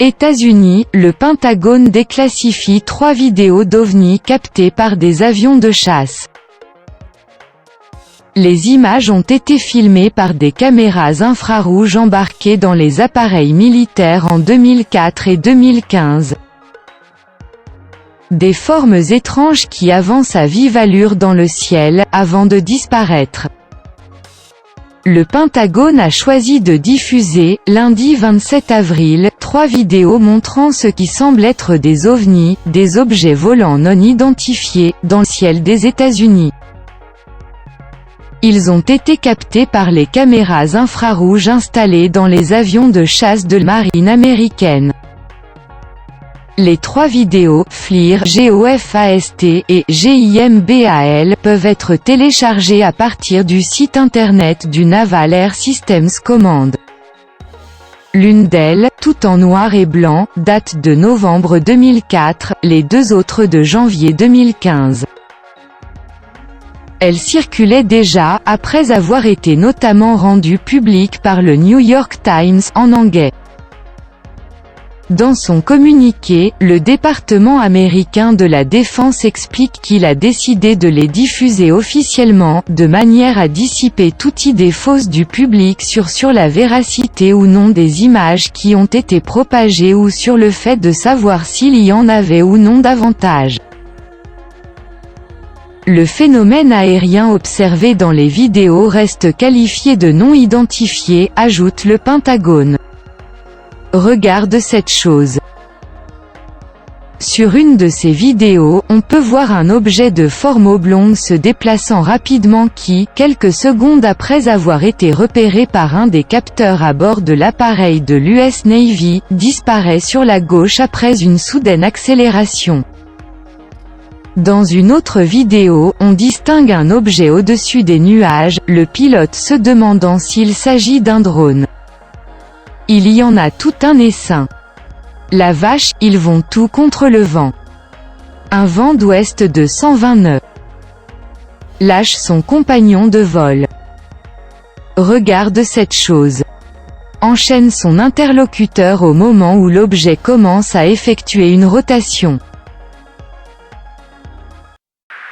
États-Unis, le Pentagone déclassifie 3 vidéos d'OVNI captées par des avions de chasse. Les images ont été filmées par des caméras infrarouges embarquées dans les appareils militaires en 2004 et 2015. Des formes étranges qui avancent à vive allure dans le ciel, avant de disparaître. Le Pentagone a choisi de diffuser, lundi 27 avril, 3 vidéos montrant ce qui semble être des ovnis, des objets volants non identifiés, dans le ciel des États-Unis. Ils ont été captés par les caméras infrarouges installées dans les avions de chasse de la marine américaine. Les 3 vidéos, FLIR, GOFAST et GIMBAL, peuvent être téléchargées à partir du site internet du Naval Air Systems Command. L'une d'elles, tout en noir et blanc, date de novembre 2004, les 2 autres de janvier 2015. Elle circulait déjà, après avoir été notamment rendue publique par le New York Times, en anglais. Dans son communiqué, le département américain de la Défense explique qu'il a décidé de les diffuser officiellement, de manière à dissiper toute idée fausse du public sur la véracité ou non des images qui ont été propagées ou sur le fait de savoir s'il y en avait ou non davantage. Le phénomène aérien observé dans les vidéos reste qualifié de non identifié, ajoute le Pentagone. Regarde cette chose. Sur une de ces vidéos, on peut voir un objet de forme oblongue se déplaçant rapidement qui, quelques secondes après avoir été repéré par un des capteurs à bord de l'appareil de l'US Navy, disparaît sur la gauche après une soudaine accélération. Dans une autre vidéo, on distingue un objet au-dessus des nuages, le pilote se demandant s'il s'agit d'un drone. Il y en a tout un essaim. La vache, ils vont tout contre le vent. Un vent d'ouest de 120 nœuds. Lâche son compagnon de vol. Regarde cette chose. Enchaîne son interlocuteur au moment où l'objet commence à effectuer une rotation.